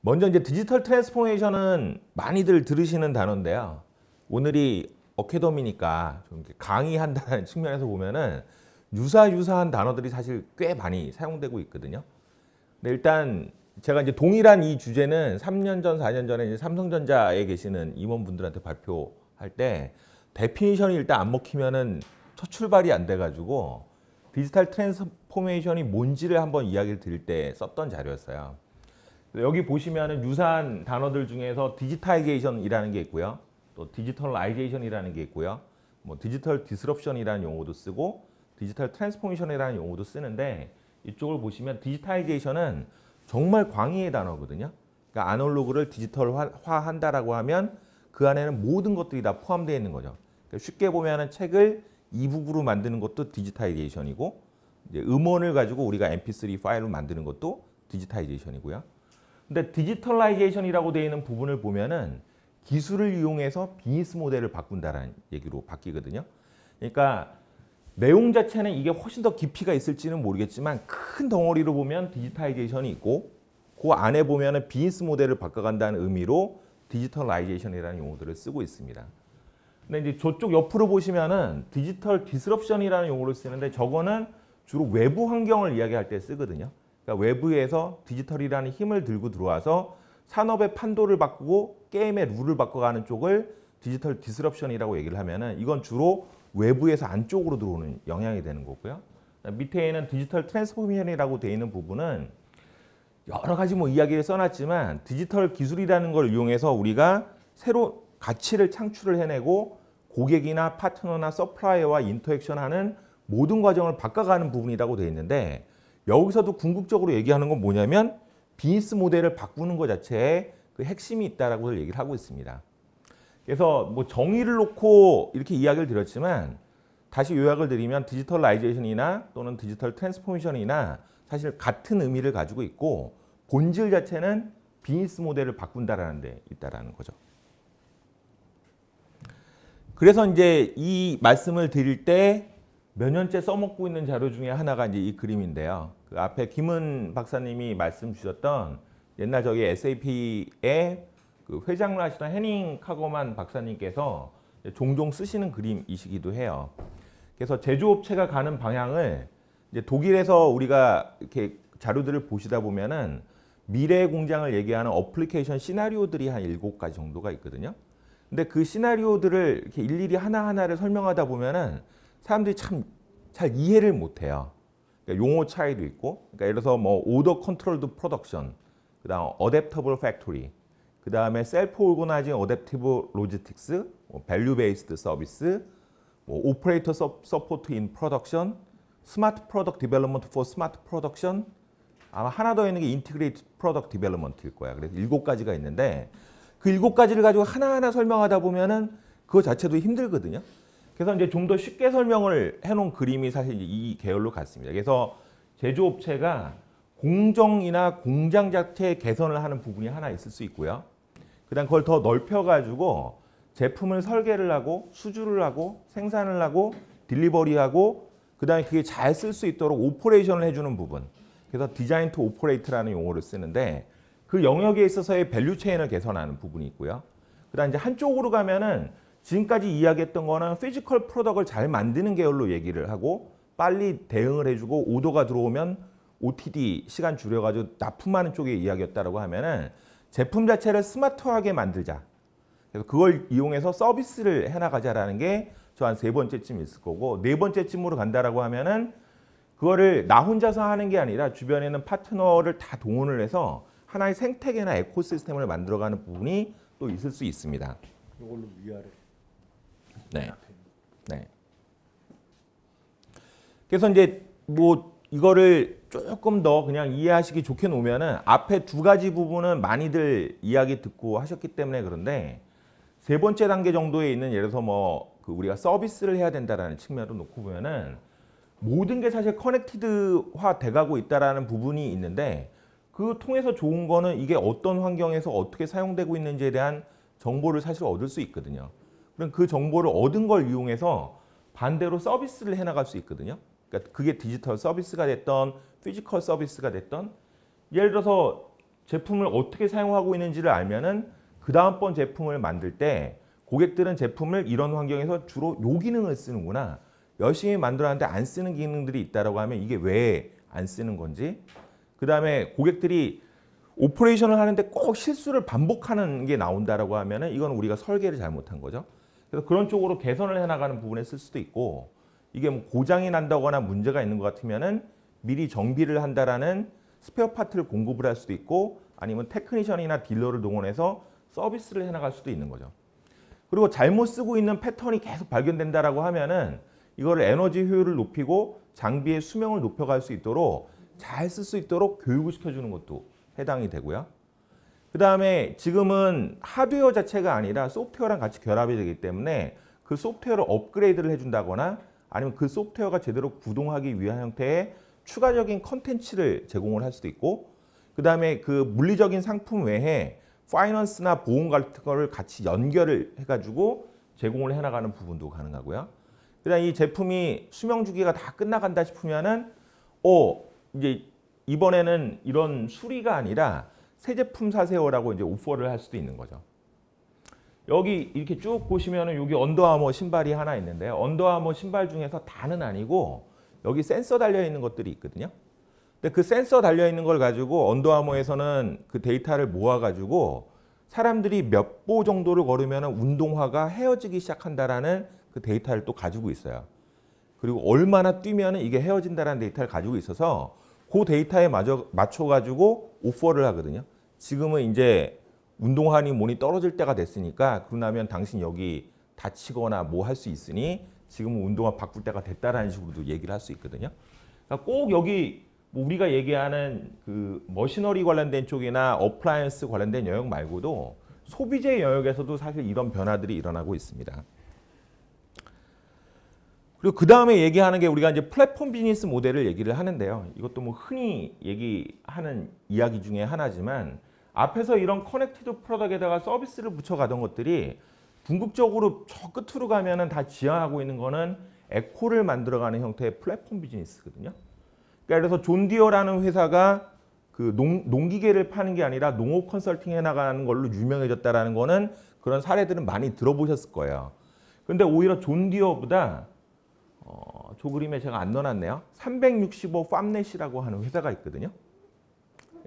먼저 이제 디지털 트랜스포메이션은 많이들 들으시는 단어인데요. 오늘이 어캐더미니까 좀 이렇게 강의한다는 측면에서 보면은 유사한 단어들이 사실 꽤 많이 사용되고 있거든요. 근데 일단 제가 이제 동일한 이 주제는 3년 전, 4년 전에 이제 삼성전자에 계시는 임원분들한테 발표할 때 데피니션이 일단 안 먹히면은 첫 출발이 안 돼가지고 디지털 트랜스포메이션이 뭔지를 한번 이야기를 드릴 때 썼던 자료였어요. 여기 보시면은 유사한 단어들 중에서 디지타이제이션이라는 게 있고요. 또 디지털라이제이션이라는 게 있고요. 뭐 디지털 디스럽션이라는 용어도 쓰고 디지털 트랜스포메이션이라는 용어도 쓰는데 이쪽을 보시면 디지타이제이션은 정말 광의의 단어거든요. 그러니까 아날로그를 디지털화한다라고 하면 그 안에는 모든 것들이 다 포함되어 있는 거죠. 그러니까 쉽게 보면은 책을 이북으로 만드는 것도 디지타이제이션이고 이제 음원을 가지고 우리가 mp3 파일로 만드는 것도 디지타이제이션이고요. 근데 디지털라이제이션이라고 되어 있는 부분을 보면은 기술을 이용해서 비즈니스 모델을 바꾼다라는 얘기로 바뀌거든요. 그러니까 내용 자체는 이게 훨씬 더 깊이가 있을지는 모르겠지만 큰 덩어리로 보면 디지타이제이션이 있고 그 안에 보면은 비즈니스 모델을 바꿔간다는 의미로 디지털라이제이션이라는 용어들을 쓰고 있습니다. 근데 이제 저쪽 옆으로 보시면은 디지털 디스럽션이라는 용어를 쓰는데 저거는 주로 외부 환경을 이야기할 때 쓰거든요. 그러니까 외부에서 디지털이라는 힘을 들고 들어와서 산업의 판도를 바꾸고 게임의 룰을 바꿔가는 쪽을 디지털 디스럽션이라고 얘기를 하면은 이건 주로 외부에서 안쪽으로 들어오는 영향이 되는 거고요. 밑에 있는 디지털 트랜스포메이션이라고 되어 있는 부분은 여러 가지 뭐 이야기를 써놨지만 디지털 기술이라는 걸 이용해서 우리가 새로 가치를 창출을 해내고 고객이나 파트너나 서플라이어와 인터액션하는 모든 과정을 바꿔가는 부분이라고 되어 있는데 여기서도 궁극적으로 얘기하는 건 뭐냐면 비즈니스 모델을 바꾸는 것 자체에 그 핵심이 있다라고 얘기를 하고 있습니다. 그래서 뭐 정의를 놓고 이렇게 이야기를 드렸지만 다시 요약을 드리면 디지털라이제이션이나 또는 디지털 트랜스포메이션이나 사실 같은 의미를 가지고 있고 본질 자체는 비즈니스 모델을 바꾼다라는 데 있다라는 거죠. 그래서 이제 이 말씀을 드릴 때 몇 년째 써먹고 있는 자료 중에 하나가 이제 이 그림인데요. 그 앞에 김은 박사님이 말씀 주셨던 옛날 저기 SAP의 그 회장을 하시던 해닝 카거만 박사님께서 종종 쓰시는 그림이시기도 해요. 그래서 제조업체가 가는 방향을 이제 독일에서 우리가 이렇게 자료들을 보시다 보면은 미래의 공장을 얘기하는 어플리케이션 시나리오들이 한 7가지 정도가 있거든요. 근데 그 시나리오들을 이렇게 일일이 하나하나를 설명하다 보면은 사람들이 참 잘 이해를 못해요. 그러니까 용어 차이도 있고, 그러니까 예를 들어서 뭐 오더 컨트롤드 프로덕션, 그다음 어댑터블 팩토리, 그다음에 셀프 오거나이징 어댑티브 로지스틱스, 밸류 베이스드 서비스, 오퍼레이터 서포트 인 프로덕션, 스마트 프로덕트 디벨롭먼트 포 스마트 프로덕션, 아마 하나 더 있는 게 인티그레이트 프로덕트 디벨롭먼트일 거야. 그래서 7가지가 있는데 그 7가지를 가지고 하나하나 설명하다 보면은 그거 자체도 힘들거든요. 그래서 이제 좀 더 쉽게 설명을 해놓은 그림이 사실 이 계열로 갔습니다. 그래서 제조업체가 공정이나 공장 자체 개선을 하는 부분이 하나 있을 수 있고요. 그다음 그걸 더 넓혀가지고 제품을 설계를 하고 수주를 하고 생산을 하고 딜리버리하고 그다음에 그게 잘 쓸 수 있도록 오퍼레이션을 해주는 부분. 그래서 디자인 투 오퍼레이트라는 용어를 쓰는데 그 영역에 있어서의 밸류 체인을 개선하는 부분이 있고요. 그다음 이제 한쪽으로 가면은 지금까지 이야기했던 거는 피지컬 프로덕트를 잘 만드는 계열로 얘기를 하고 빨리 대응을 해주고 오더가 들어오면 OTD 시간 줄여가지고 납품하는 쪽의 이야기였다라고 하면은 제품 자체를 스마트하게 만들자. 그래서 그걸 이용해서 서비스를 해나가자라는 게 저 한 3번째쯤 있을 거고 4번째쯤으로 간다라고 하면은 그거를 나 혼자서 하는 게 아니라 주변에 있는 파트너를 다 동원을 해서 하나의 생태계나 에코시스템을 만들어가는 부분이 또 있을 수 있습니다. 이걸로 위아래. 네. 네. 그래서 이제 뭐 이거를 조금 더 그냥 이해하시기 좋게 놓으면은 앞에 2가지 부분은 많이들 이야기 듣고 하셨기 때문에 그런데 3번째 단계 정도에 있는 예를 들어서 뭐 그 우리가 서비스를 해야 된다라는 측면으로 놓고 보면은 모든 게 사실 커넥티드화 돼가고 있다라는 부분이 있는데 그 통해서 좋은 거는 이게 어떤 환경에서 어떻게 사용되고 있는지에 대한 정보를 사실 얻을 수 있거든요. 그럼 그 정보를 얻은 걸 이용해서 반대로 서비스를 해나갈 수 있거든요. 그러니까 그게 디지털 서비스가 됐던 피지컬 서비스가 됐던 예를 들어서 제품을 어떻게 사용하고 있는지를 알면은 그 다음번 제품을 만들 때 고객들은 제품을 이런 환경에서 주로 요 기능을 쓰는구나. 열심히 만들었는데 안 쓰는 기능들이 있다라고 하면 이게 왜 안 쓰는 건지. 그 다음에 고객들이 오퍼레이션을 하는데 꼭 실수를 반복하는 게 나온다라고 하면은 이건 우리가 설계를 잘못한 거죠. 그래서 그런 쪽으로 개선을 해나가는 부분에 쓸 수도 있고, 이게 뭐 고장이 난다거나 문제가 있는 것 같으면은 미리 정비를 한다라는 스페어 파트를 공급을 할 수도 있고, 아니면 테크니션이나 딜러를 동원해서 서비스를 해나갈 수도 있는 거죠. 그리고 잘못 쓰고 있는 패턴이 계속 발견된다라고 하면은 이거를 에너지 효율을 높이고 장비의 수명을 높여갈 수 있도록 잘 쓸 수 있도록 교육을 시켜주는 것도 해당이 되고요. 그 다음에 지금은 하드웨어 자체가 아니라 소프트웨어랑 같이 결합이 되기 때문에 그 소프트웨어를 업그레이드를 해준다거나 아니면 그 소프트웨어가 제대로 구동하기 위한 형태의 추가적인 컨텐츠를 제공을 할 수도 있고, 그 다음에 그 물리적인 상품 외에 파이낸스나 보험 같은 거를 같이 연결을 해가지고 제공을 해나가는 부분도 가능하고요. 그다음 이 제품이 수명 주기가 다 끝나간다 싶으면은 이제 이번에는 이런 수리가 아니라 새 제품 사세요라고 이제 오퍼를 할 수도 있는 거죠. 여기 이렇게 쭉 보시면은 여기 언더아머 신발이 하나 있는데요. 언더아머 신발 중에서 다는 아니고 여기 센서 달려 있는 것들이 있거든요. 근데 그 센서 달려 있는 걸 가지고 언더아머에서는 그 데이터를 모아 가지고 사람들이 몇 보 정도를 걸으면은 운동화가 헤어지기 시작한다라는 그 데이터를 또 가지고 있어요. 그리고 얼마나 뛰면은 이게 헤어진다라는 데이터를 가지고 있어서 그 데이터에 맞춰 가지고 오퍼를 하거든요. 지금은 이제 운동화니 뭐니 떨어질 때가 됐으니까 그러면 당신 여기 다치거나 뭐 할 수 있으니 지금은 운동화 바꿀 때가 됐다라는 식으로도 얘기를 할 수 있거든요. 그러니까 꼭 여기 뭐 우리가 얘기하는 그 머시너리 관련된 쪽이나 어플라이언스 관련된 영역 말고도 소비재 영역에서도 사실 이런 변화들이 일어나고 있습니다. 그리고 그 다음에 얘기하는 게 우리가 이제 플랫폼 비즈니스 모델을 얘기를 하는데요. 이것도 뭐 흔히 얘기하는 이야기 중에 하나지만 앞에서 이런 커넥티드 프로덕트에다가 서비스를 붙여가던 것들이 궁극적으로 저 끝으로 가면은 다 지향하고 있는 거는 에코를 만들어가는 형태의 플랫폼 비즈니스거든요. 그러니까 그래서 존 디어라는 회사가 그 농기계를 파는 게 아니라 농업 컨설팅 해나가는 걸로 유명해졌다라는 거는 그런 사례들은 많이 들어보셨을 거예요. 근데 오히려 존 디어보다 저 그림에 제가 안 넣어놨네요. 365 팜넷이라고 하는 회사가 있거든요.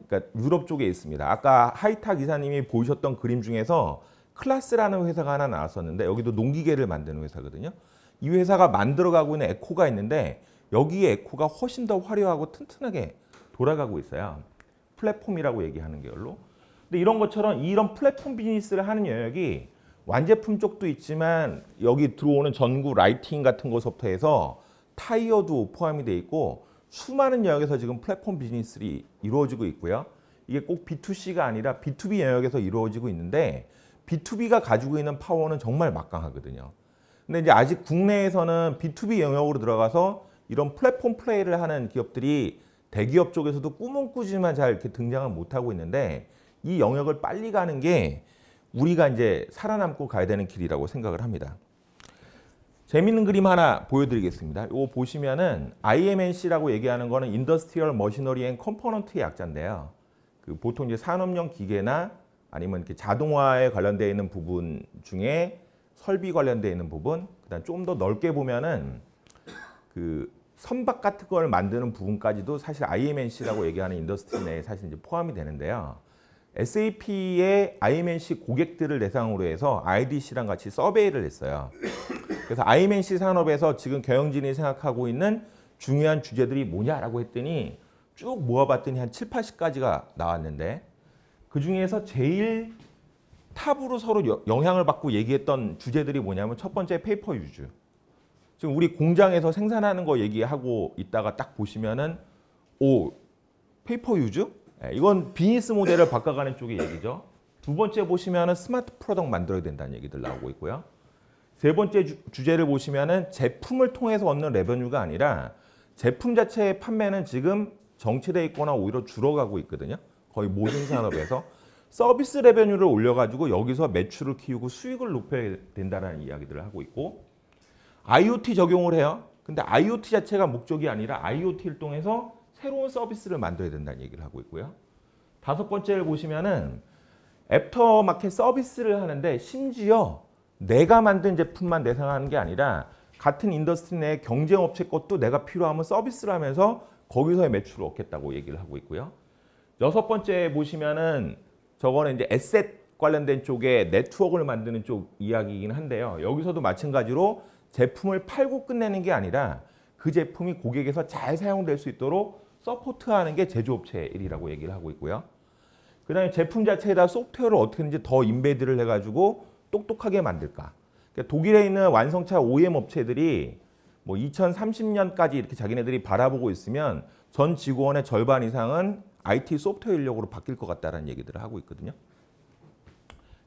그러니까 유럽 쪽에 있습니다. 아까 하이탁 이사님이 보셨던 그림 중에서 클라스라는 회사가 하나 나왔었는데 여기도 농기계를 만드는 회사거든요. 이 회사가 만들어가고 있는 에코가 있는데 여기에 에코가 훨씬 더 화려하고 튼튼하게 돌아가고 있어요. 플랫폼이라고 얘기하는 계열로. 근데 이런 것처럼 이런 플랫폼 비즈니스를 하는 영역이 완제품 쪽도 있지만 여기 들어오는 전구 라이팅 같은 것부터 해서 타이어도 포함이 돼 있고 수많은 영역에서 지금 플랫폼 비즈니스가 이루어지고 있고요. 이게 꼭 B2C가 아니라 B2B 영역에서 이루어지고 있는데 B2B가 가지고 있는 파워는 정말 막강하거든요. 근데 이제 아직 국내에서는 B2B 영역으로 들어가서 이런 플랫폼 플레이를 하는 기업들이 대기업 쪽에서도 꿈은 꾸지만 잘 이렇게 등장을 못하고 있는데 이 영역을 빨리 가는 게 우리가 이제 살아남고 가야 되는 길이라고 생각을 합니다. 재밌는 그림 하나 보여드리겠습니다. 이거 보시면은 IMNC라고 얘기하는 거는 인더스트리얼 머시너리 앤 컴포넌트의 약자인데요. 그 보통 이제 산업용 기계나 아니면 이렇게 자동화에 관련되어 있는 부분 중에 설비 관련되어 있는 부분, 그다음 좀 더 넓게 보면은 그 선박 같은 걸 만드는 부분까지도 사실 IMNC라고 얘기하는 인더스트리 내에 사실 이제 포함이 되는데요. SAP의 IMNC 고객들을 대상으로 해서 IDC랑 같이 서베이를 했어요. 그래서 IMNC 산업에서 지금 경영진이 생각하고 있는 중요한 주제들이 뭐냐라고 했더니 쭉 모아봤더니 한 7, 80가지가 나왔는데 그 중에서 제일 탑으로 서로 영향을 받고 얘기했던 주제들이 뭐냐면 첫 번째 페이퍼 유즈. 지금 우리 공장에서 생산하는 거 얘기하고 있다가 딱 보시면은 페이퍼 유즈? 이건 비즈니스 모델을 바꿔가는 쪽의 얘기죠. 두 번째 보시면은 스마트 프로덕트 만들어야 된다는 얘기들 나오고 있고요. 세 번째 주제를 보시면은 제품을 통해서 얻는 레버뉴가 아니라 제품 자체의 판매는 지금 정체되어 있거나 오히려 줄어가고 있거든요. 거의 모든 산업에서 서비스 레버뉴를 올려가지고 여기서 매출을 키우고 수익을 높여야 된다는 이야기들을 하고 있고 IoT 적용을 해요. 근데 IoT 자체가 목적이 아니라 IoT를 통해서 새로운 서비스를 만들어야 된다는 얘기를 하고 있고요. 다섯 번째를 보시면은 애프터마켓 서비스를 하는데 심지어 내가 만든 제품만 내상하는 게 아니라 같은 인더스트리 내 경쟁업체 것도 내가 필요하면 서비스를 하면서 거기서의 매출을 얻겠다고 얘기를 하고 있고요. 여섯 번째 보시면은 저거는 이제 에셋 관련된 쪽에 네트워크를 만드는 쪽 이야기이긴 한데요. 여기서도 마찬가지로 제품을 팔고 끝내는 게 아니라 그 제품이 고객에서 잘 사용될 수 있도록 서포트하는 게 제조업체의 일이라고 얘기를 하고 있고요. 그 다음에 제품 자체에다 소프트웨어를 어떻게든지 더 인베드를 해가지고 똑똑하게 만들까. 그러니까 독일에 있는 완성차 OEM 업체들이 뭐 2030년까지 이렇게 자기네들이 바라보고 있으면 전 직원의 절반 이상은 IT 소프트웨어 인력으로 바뀔 것 같다는 얘기들을 하고 있거든요.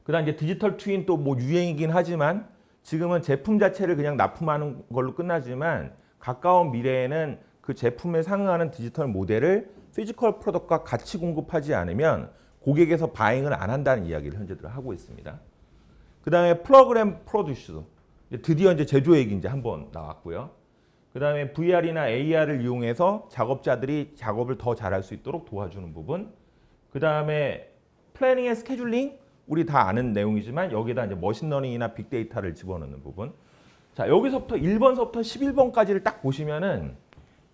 그다음 이제 디지털 트윈 또 뭐 유행이긴 하지만 지금은 제품 자체를 그냥 납품하는 걸로 끝나지만 가까운 미래에는 그 제품에 상응하는 디지털 모델을 피지컬 프로덕트과 같이 공급하지 않으면 고객에서 바잉을 안 한다는 이야기를 현재들 하고 있습니다. 그 다음에 프로그램 프로듀스 드디어 이제 제조 얘기 이제 한번 나왔고요. 그 다음에 VR이나 AR을 이용해서 작업자들이 작업을 더 잘할 수 있도록 도와주는 부분. 그 다음에 플래닝 앤 스케줄링 우리 다 아는 내용이지만 여기다 이제 머신러닝이나 빅데이터를 집어넣는 부분. 자 여기서부터 1번서부터 11번까지를 딱 보시면은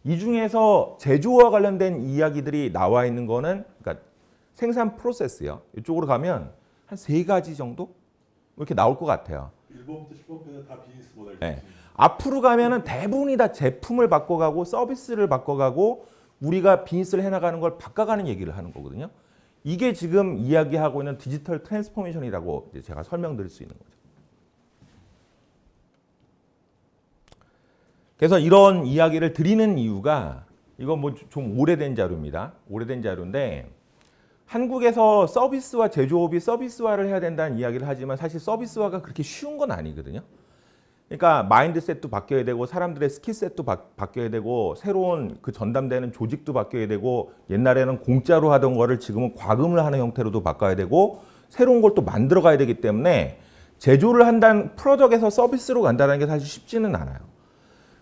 이 중에서 제조와 관련된 이야기들이 나와 있는 거는 그러니까 생산 프로세스요. 이쪽으로 가면 한 3가지 정도 이렇게 나올 것 같아요. 1번부터 10번까지 다 비즈니스 모델. 네. 앞으로 가면은 대부분이 다 제품을 바꿔가고 서비스를 바꿔가고 우리가 비즈니스를 해나가는 걸 바꿔가는 얘기를 하는 거거든요. 이게 지금 이야기하고 있는 디지털 트랜스포메이션이라고 제가 설명드릴 수 있는 거죠. 그래서 이런 이야기를 드리는 이유가 이건 뭐 좀 오래된 자료입니다. 오래된 자료인데 한국에서 서비스와 제조업이 서비스화를 해야 된다는 이야기를 하지만 사실 서비스화가 그렇게 쉬운 건 아니거든요. 그러니까 마인드셋도 바뀌어야 되고 사람들의 스킬셋도 바뀌어야 되고 새로운 그 전담되는 조직도 바뀌어야 되고 옛날에는 공짜로 하던 거를 지금은 과금을 하는 형태로도 바꿔야 되고 새로운 걸 또 만들어 가야 되기 때문에 제조를 한다는 프로덕트에서 서비스로 간다는 게 사실 쉽지는 않아요.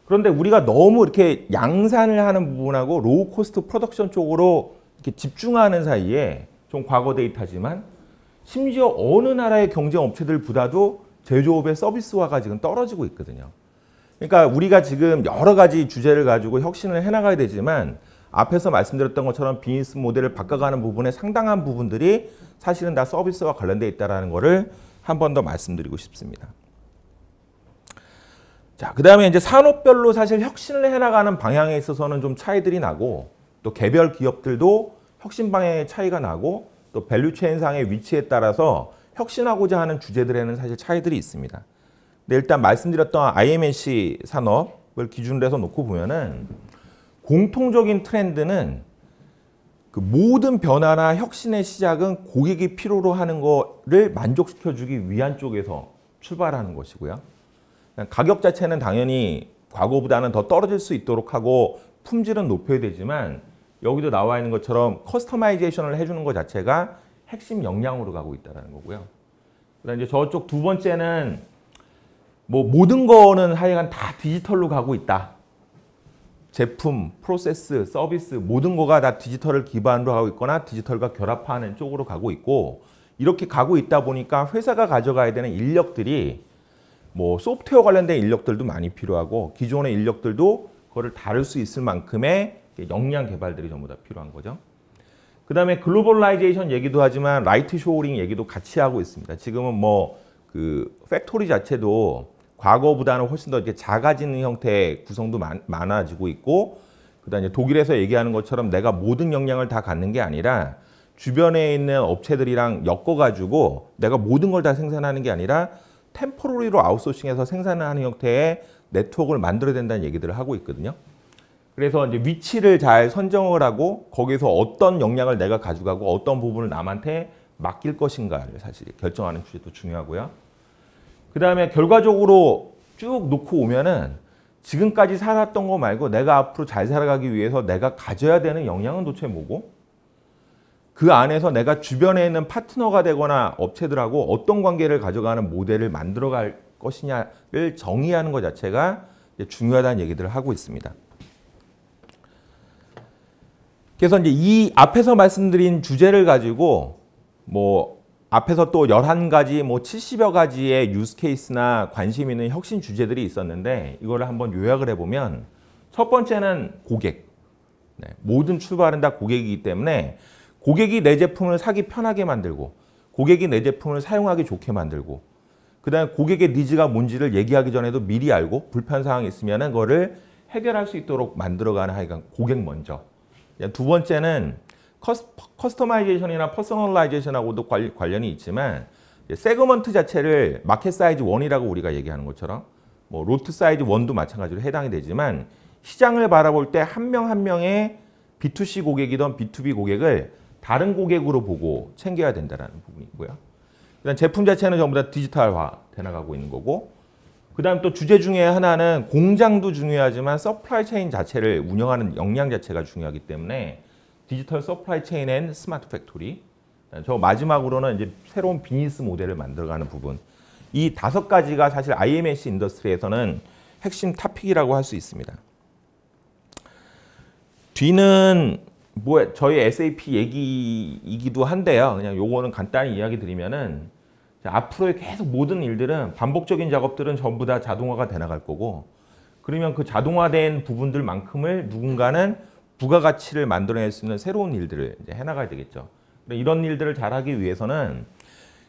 그런데 우리가 너무 이렇게 양산을 하는 부분하고 로우 코스트 프로덕션 쪽으로 이렇게 집중하는 사이에 좀 과거 데이터지만 심지어 어느 나라의 경쟁 업체들보다도 제조업의 서비스화가 지금 떨어지고 있거든요. 그러니까 우리가 지금 여러 가지 주제를 가지고 혁신을 해나가야 되지만 앞에서 말씀드렸던 것처럼 비즈니스 모델을 바꿔가는 부분의 상당한 부분들이 사실은 다 서비스와 관련되어 있다는 것을 한 번 더 말씀드리고 싶습니다. 자, 그 다음에 이제 산업별로 사실 혁신을 해나가는 방향에 있어서는 좀 차이들이 나고 또 개별 기업들도 혁신 방향의 차이가 나고 또 밸류체인상의 위치에 따라서 혁신하고자 하는 주제들에는 사실 차이들이 있습니다. 근데 일단 말씀드렸던 IMC 산업을 기준으로 해서 놓고 보면은 공통적인 트렌드는 그 모든 변화나 혁신의 시작은 고객이 필요로 하는 거를 만족시켜주기 위한 쪽에서 출발하는 것이고요. 가격 자체는 당연히 과거보다는 더 떨어질 수 있도록 하고 품질은 높여야 되지만 여기도 나와 있는 것처럼 커스터마이제이션을 해주는 것 자체가 핵심 역량으로 가고 있다는 거고요. 그다음 이제 저쪽 두 번째는 뭐 모든 거는 하여간 다 디지털로 가고 있다. 제품, 프로세스, 서비스 모든 거가 다 디지털을 기반으로 하고 있거나 디지털과 결합하는 쪽으로 가고 있고 이렇게 가고 있다 보니까 회사가 가져가야 되는 인력들이 뭐 소프트웨어 관련된 인력들도 많이 필요하고 기존의 인력들도 그거를 다룰 수 있을 만큼의 역량 개발들이 전부 다 필요한 거죠. 그 다음에 글로벌라이제이션 얘기도 하지만 라이트 쇼어링 얘기도 같이 하고 있습니다. 지금은 뭐 그 팩토리 자체도 과거보다는 훨씬 더 이렇게 작아지는 형태의 구성도 많아지고 있고 그다음에 독일에서 얘기하는 것처럼 내가 모든 역량을 다 갖는 게 아니라 주변에 있는 업체들이랑 엮어가지고 내가 모든 걸 다 생산하는 게 아니라 템포러리로 아웃소싱해서 생산을 하는 형태의 네트워크를 만들어야 된다는 얘기들을 하고 있거든요. 그래서 이제 위치를 잘 선정을 하고 거기서 어떤 역량을 내가 가져가고 어떤 부분을 남한테 맡길 것인가를 사실 결정하는 주제도 중요하고요. 그 다음에 결과적으로 쭉 놓고 오면은 지금까지 살았던 거 말고 내가 앞으로 잘 살아가기 위해서 내가 가져야 되는 역량은 도대체 뭐고? 그 안에서 내가 주변에 있는 파트너가 되거나 업체들하고 어떤 관계를 가져가는 모델을 만들어갈 것이냐를 정의하는 것 자체가 중요하다는 얘기들을 하고 있습니다. 그래서 이제 이 앞에서 말씀드린 주제를 가지고 뭐 앞에서 또 11가지 뭐 70여 가지의 유스 케이스나 관심 있는 혁신 주제들이 있었는데 이거를 한번 요약을 해보면 첫 번째는 고객. 네, 모든 출발은 다 고객이기 때문에 고객이 내 제품을 사기 편하게 만들고 고객이 내 제품을 사용하기 좋게 만들고 그다음에 고객의 니즈가 뭔지를 얘기하기 전에도 미리 알고 불편사항이 있으면 그거를 해결할 수 있도록 만들어가는 하여간 고객 먼저. 두 번째는 커스터마이제이션이나 퍼스널라이제이션하고도 관련이 있지만 세그먼트 자체를 마켓 사이즈 1이라고 우리가 얘기하는 것처럼 뭐 로트 사이즈 1도 마찬가지로 해당이 되지만 시장을 바라볼 때 한 명 한 명의 B2C 고객이든 B2B 고객을 다른 고객으로 보고 챙겨야 된다는 부분이고요. 그다음 제품 자체는 전부 다 디지털화 돼 나가고 있는 거고 그다음 또 주제 중에 하나는 공장도 중요하지만 서플라이 체인 자체를 운영하는 역량 자체가 중요하기 때문에 디지털 서플라이 체인 앤 스마트 팩토리 저 마지막으로는 이제 새로운 비즈니스 모델을 만들어가는 부분 이 5가지가 사실 IMS 인더스트리에서는 핵심 토픽이라고 할 수 있습니다. 뒤는 뭐 저희 SAP 얘기이기도 한데요. 그냥 요거는 간단히 이야기 드리면은 앞으로의 계속 모든 일들은 반복적인 작업들은 전부 다 자동화가 돼 나갈 거고 그러면 그 자동화된 부분들만큼을 누군가는 부가가치를 만들어낼 수 있는 새로운 일들을 이제 해나가야 되겠죠. 이런 일들을 잘하기 위해서는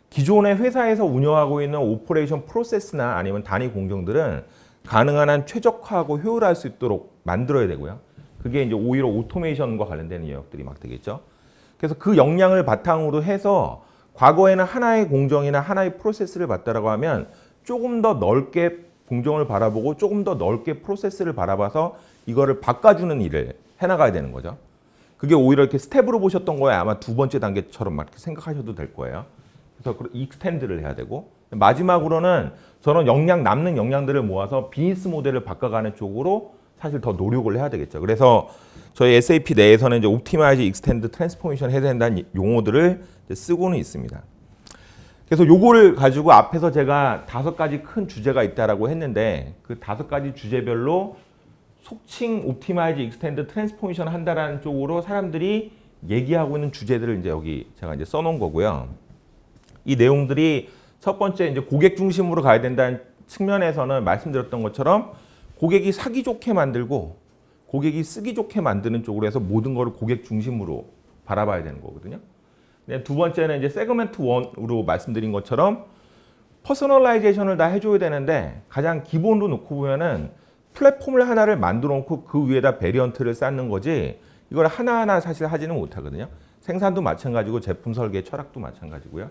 기존의 회사에서 운영하고 있는 오퍼레이션 프로세스나 아니면 단위 공정들은 가능한 한 최적화하고 효율화할 수 있도록 만들어야 되고요. 그게 이제 오히려 오토메이션과 관련된 영역들이 막 되겠죠. 그래서 그 역량을 바탕으로 해서 과거에는 하나의 공정이나 하나의 프로세스를 봤다라고 하면 조금 더 넓게 공정을 바라보고 조금 더 넓게 프로세스를 바라봐서 이거를 바꿔주는 일을 해나가야 되는 거죠. 그게 오히려 이렇게 스텝으로 보셨던 거에 아마 2번째 단계처럼 막 이렇게 생각하셔도 될 거예요. 그래서 익스텐드를 해야 되고 마지막으로는 저는 남는 역량들을 모아서 비즈니스 모델을 바꿔가는 쪽으로 사실 더 노력을 해야 되겠죠. 그래서 저희 SAP 내에서는 이제 옵티마이즈, 익스텐드, 트랜스포메이션 해야 된다는 용어들을 쓰고는 있습니다. 그래서 요거를 가지고 앞에서 제가 5가지 큰 주제가 있다라고 했는데 그 5가지 주제별로 속칭 옵티마이즈, 익스텐드, 트랜스포메이션 한다라는 쪽으로 사람들이 얘기하고 있는 주제들을 이제 여기 제가 이제 써놓은 거고요. 이 내용들이 첫 번째 이제 고객 중심으로 가야 된다는 측면에서는 말씀드렸던 것처럼 고객이 사기 좋게 만들고 고객이 쓰기 좋게 만드는 쪽으로 해서 모든 거를 고객 중심으로 바라봐야 되는 거거든요. 두 번째는 이제 세그먼트 1으로 말씀드린 것처럼 퍼스널라이제이션을 다 해줘야 되는데 가장 기본으로 놓고 보면은 플랫폼을 하나를 만들어 놓고 그 위에다 베리언트를 쌓는 거지 이걸 하나하나 사실 하지는 못하거든요. 생산도 마찬가지고 제품 설계 철학도 마찬가지고요.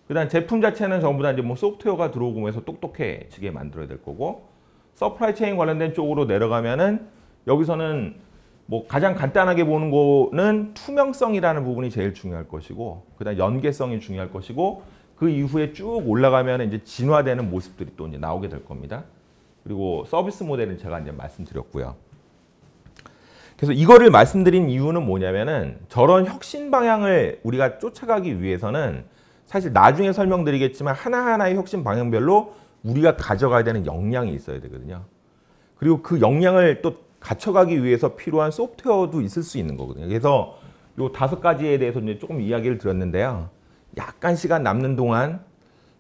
그다음 제품 자체는 전부 다 이제 뭐 소프트웨어가 들어오고 해서 똑똑해지게 만들어야 될 거고 서플라이 체인 관련된 쪽으로 내려가면은 여기서는 뭐 가장 간단하게 보는 거는 투명성이라는 부분이 제일 중요할 것이고 그다음 연계성이 중요할 것이고 그 이후에 쭉 올라가면 이제 진화되는 모습들이 또 이제 나오게 될 겁니다. 그리고 서비스 모델은 제가 이제 말씀드렸고요. 그래서 이거를 말씀드린 이유는 뭐냐면은 저런 혁신 방향을 우리가 쫓아가기 위해서는 사실 나중에 설명드리겠지만 하나하나의 혁신 방향별로 우리가 가져가야 되는 역량이 있어야 되거든요. 그리고 그 역량을 또 갖춰가기 위해서 필요한 소프트웨어도 있을 수 있는 거거든요. 그래서 요 5가지에 대해서 이제 조금 이야기를 드렸는데요. 약간 시간 남는 동안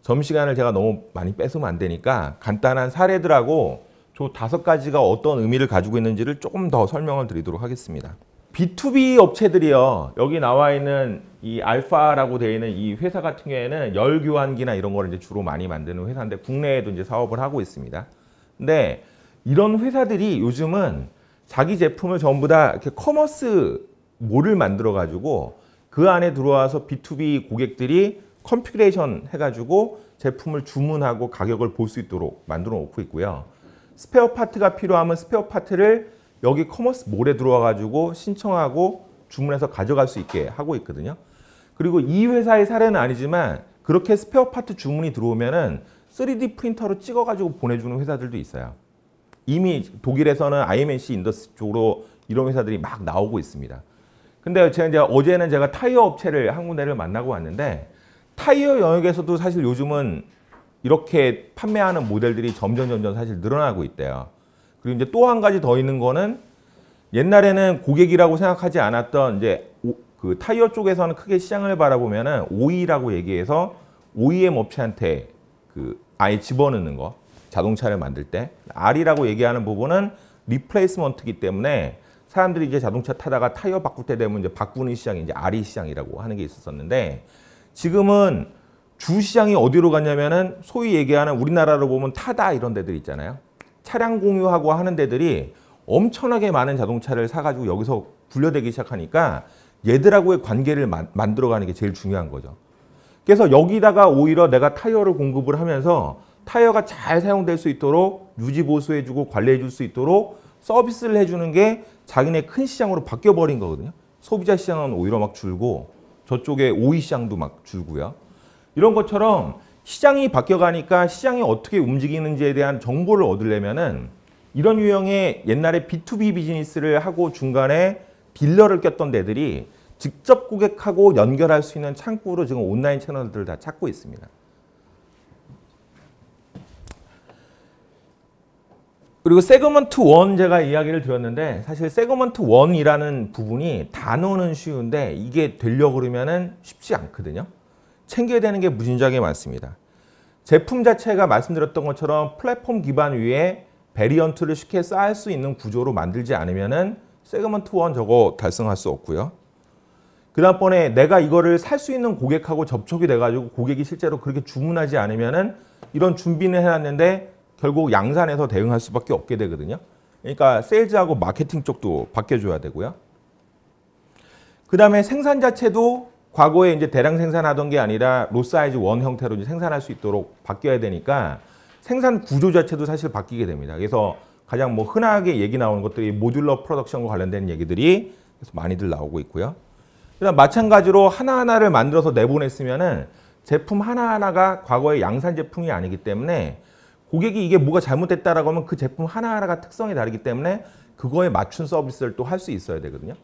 점심시간을 제가 너무 많이 뺏으면 안 되니까 간단한 사례들하고 저 5가지가 어떤 의미를 가지고 있는지를 조금 더 설명을 드리도록 하겠습니다. B2B 업체들이요. 여기 나와 있는 이 알파라고 되어 있는 이 회사 같은 경우에는 열교환기나 이런 거를 이제 주로 많이 만드는 회사인데 국내에도 이제 사업을 하고 있습니다. 근데 이런 회사들이 요즘은 자기 제품을 전부 다 이렇게 커머스 몰을 만들어 가지고 그 안에 들어와서 B2B 고객들이 컨피그레이션 해가지고 제품을 주문하고 가격을 볼 수 있도록 만들어 놓고 있고요. 스페어 파트가 필요하면 스페어 파트를 여기 커머스 몰에 들어와 가지고 신청하고 주문해서 가져갈 수 있게 하고 있거든요. 그리고 이 회사의 사례는 아니지만 그렇게 스페어 파트 주문이 들어오면은 3D 프린터로 찍어 가지고 보내주는 회사들도 있어요. 이미 독일에서는 IMC 인더스트리 쪽으로 이런 회사들이 막 나오고 있습니다. 근데 제가 이제 어제는 제가 타이어 업체를 한 군데를 만나고 왔는데 타이어 영역에서도 사실 요즘은 이렇게 판매하는 모델들이 점점 사실 늘어나고 있대요. 그리고 이제 또 한 가지 더 있는 거는 옛날에는 고객이라고 생각하지 않았던 이제 그 타이어 쪽에서는 크게 시장을 바라보면은 OE라고 얘기해서 OEM 업체한테 그 아예 집어넣는 거, 자동차를 만들 때. R이라고 얘기하는 부분은 리플레이스먼트이기 때문에 사람들이 이제 자동차 타다가 타이어 바꿀 때 되면 이제 바꾸는 시장이 이제 RE 시장이라고 하는 게 있었었는데, 지금은 주 시장이 어디로 갔냐면은 소위 얘기하는 우리나라로 보면 타다 이런 데들 있잖아요. 차량 공유하고 하는 데들이 엄청나게 많은 자동차를 사가지고 여기서 굴려대기 시작하니까 얘들하고의 관계를 만들어가는 게 제일 중요한 거죠. 그래서 여기다가 오히려 내가 타이어를 공급을 하면서 타이어가 잘 사용될 수 있도록 유지 보수해주고 관리해줄 수 있도록 서비스를 해주는 게 자기네 큰 시장으로 바뀌어버린 거거든요. 소비자 시장은 오히려 막 줄고 저쪽에 OE 시장도 막 줄고요. 이런 것처럼 시장이 바뀌어가니까 시장이 어떻게 움직이는지에 대한 정보를 얻으려면은 이런 유형의 옛날에 B2B 비즈니스를 하고 중간에 딜러를 꼈던 데들이 직접 고객하고 연결할 수 있는 창구로 지금 온라인 채널들을 다 찾고 있습니다. 그리고 세그먼트 1 제가 이야기를 드렸는데, 사실 세그먼트 1이라는 부분이 단어는 쉬운데 이게 되려고 그러면은 쉽지 않거든요. 챙겨야 되는 게 무진장에 많습니다. 제품 자체가 말씀드렸던 것처럼 플랫폼 기반 위에 베리언트를 쉽게 쌓을 수 있는 구조로 만들지 않으면은 세그먼트 1 저거 달성할 수 없고요. 그 다음번에 내가 이거를 살 수 있는 고객하고 접촉이 돼가지고 고객이 실제로 그렇게 주문하지 않으면은 이런 준비는 해놨는데 결국 양산해서 대응할 수밖에 없게 되거든요. 그러니까 세일즈하고 마케팅 쪽도 바뀌어줘야 되고요. 그 다음에 생산 자체도 과거에 이제 대량 생산하던 게 아니라 로 사이즈 원 형태로 이제 생산할 수 있도록 바뀌어야 되니까 생산 구조 자체도 사실 바뀌게 됩니다. 그래서 가장 뭐 흔하게 얘기 나오는 것들이 모듈러 프로덕션과 관련된 얘기들이 그래서 많이들 나오고 있고요. 그다음 마찬가지로 하나하나를 만들어서 내보냈으면은 제품 하나하나가 과거의 양산 제품이 아니기 때문에 고객이 이게 뭐가 잘못됐다라고 하면 그 제품 하나하나가 특성이 다르기 때문에 그거에 맞춘 서비스를 또 할 수 있어야 되거든요.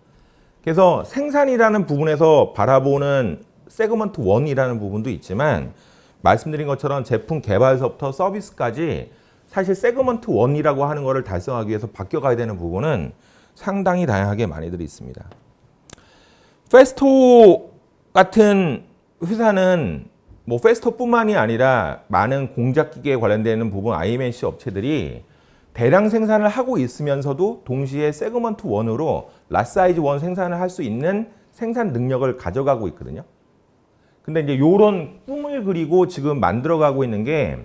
그래서 생산이라는 부분에서 바라보는 세그먼트 1이라는 부분도 있지만 말씀드린 것처럼 제품 개발서부터 서비스까지 사실 세그먼트 1이라고 하는 거를 달성하기 위해서 바뀌어가야 되는 부분은 상당히 다양하게 많이들 있습니다. 페스토 같은 회사는 뭐 페스토뿐만이 아니라 많은 공작기계에 관련되는 부분 IMC 업체들이 대량 생산을 하고 있으면서도 동시에 세그먼트 1으로 라사이즈 1 생산을 할 수 있는 생산 능력을 가져가고 있거든요. 근데 이제 이런 꿈을 그리고 지금 만들어가고 있는 게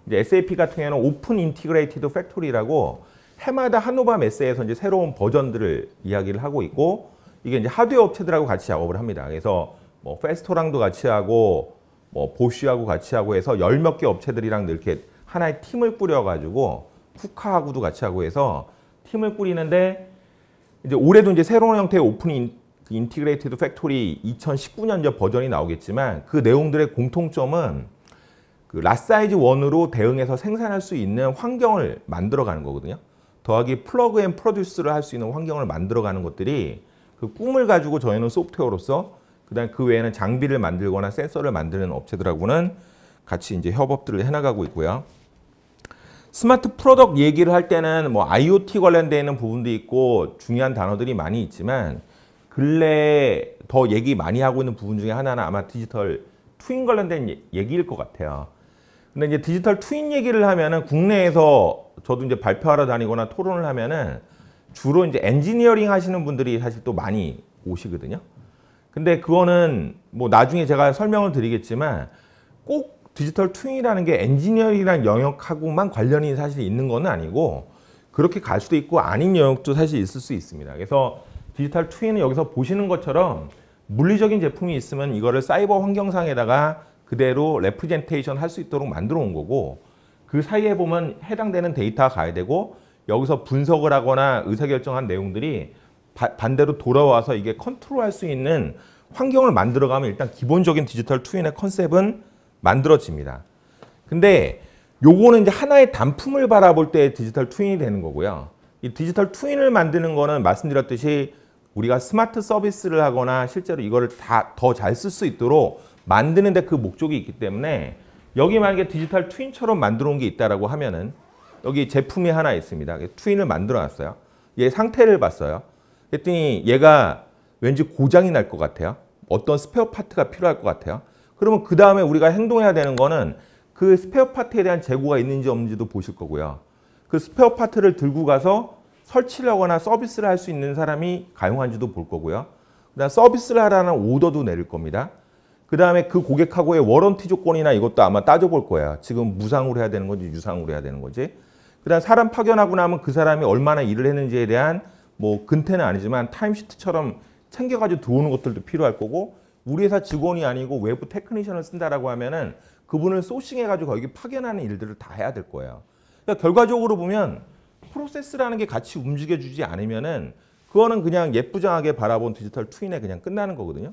이제 SAP 같은 경우에는 오픈 인티그레이티드 팩토리라고 해마다 하노바 메세에서 이제 새로운 버전들을 이야기를 하고 있고 이게 이제 하드웨어 업체들하고 같이 작업을 합니다. 그래서 뭐 페스토랑도 같이 하고 뭐 보쉬하고 같이 하고 해서 10몇 개 업체들이랑 이렇게 하나의 팀을 꾸려가지고 쿠카하고도 같이 하고 해서 팀을 꾸리는데 이제 올해도 이제 새로운 형태의 오픈 인티그레이티드 팩토리 2019년 버전이 나오겠지만 그 내용들의 공통점은 그 라사이즈 1으로 대응해서 생산할 수 있는 환경을 만들어가는 거거든요. 더하기 플러그 앤 프로듀스를 할 수 있는 환경을 만들어가는 것들이 그 꿈을 가지고 저희는 소프트웨어로서 그다음 그 외에는 장비를 만들거나 센서를 만드는 업체들하고는 같이 이제 협업들을 해나가고 있고요. 스마트 프로덕트 얘기를 할 때는 뭐 IoT 관련되어 있는 부분도 있고 중요한 단어들이 많이 있지만 근래에 더 얘기 많이 하고 있는 부분 중에 하나는 아마 디지털 트윈 관련된 얘기일 것 같아요. 근데 이제 디지털 트윈 얘기를 하면은 국내에서 저도 이제 발표하러 다니거나 토론을 하면은 주로 이제 엔지니어링 하시는 분들이 사실 또 많이 오시거든요. 근데 그거는 뭐 나중에 제가 설명을 드리겠지만 꼭 디지털 트윈이라는 게 엔지니어링이라는 영역하고만 관련이 사실 있는 건 아니고 그렇게 갈 수도 있고 아닌 영역도 사실 있을 수 있습니다. 그래서 디지털 트윈은 여기서 보시는 것처럼 물리적인 제품이 있으면 이거를 사이버 환경상에다가 그대로 레프레젠테이션 할 수 있도록 만들어 온 거고 그 사이에 보면 해당되는 데이터가 가야 되고 여기서 분석을 하거나 의사결정한 내용들이 반대로 돌아와서 이게 컨트롤할 수 있는 환경을 만들어가면 일단 기본적인 디지털 트윈의 컨셉은 만들어집니다. 근데 요거는 이제 하나의 단품을 바라볼 때 디지털 트윈이 되는 거고요. 이 디지털 트윈을 만드는 거는 말씀드렸듯이 우리가 스마트 서비스를 하거나 실제로 이거를 다 더 잘 쓸 수 있도록 만드는데 그 목적이 있기 때문에 여기 만약에 디지털 트윈처럼 만들어 온 게 있다라고 하면은 여기 제품이 하나 있습니다. 트윈을 만들어 놨어요. 얘 상태를 봤어요. 그랬더니 얘가 왠지 고장이 날 것 같아요. 어떤 스페어 파트가 필요할 것 같아요. 그러면 그 다음에 우리가 행동해야 되는 거는 그 스페어 파트에 대한 재고가 있는지 없는지도 보실 거고요. 그 스페어 파트를 들고 가서 설치를 하거나 서비스를 할 수 있는 사람이 가용한지도 볼 거고요. 그다음 서비스를 하라는 오더도 내릴 겁니다. 그 다음에 그 고객하고의 워런티 조건이나 이것도 아마 따져볼 거야. 지금 무상으로 해야 되는 건지 유상으로 해야 되는 건지. 그 다음 사람 파견하고 나면 그 사람이 얼마나 일을 했는지에 대한 뭐 근태는 아니지만 타임시트처럼 챙겨가지고 들어오는 것들도 필요할 거고, 우리 회사 직원이 아니고 외부 테크니션을 쓴다라고 하면은 그분을 소싱해가지고 거기 파견하는 일들을 다 해야 될 거예요. 그러니까 결과적으로 보면 프로세스라는 게 같이 움직여주지 않으면은 그거는 그냥 예쁘장하게 바라본 디지털 트윈에 그냥 끝나는 거거든요.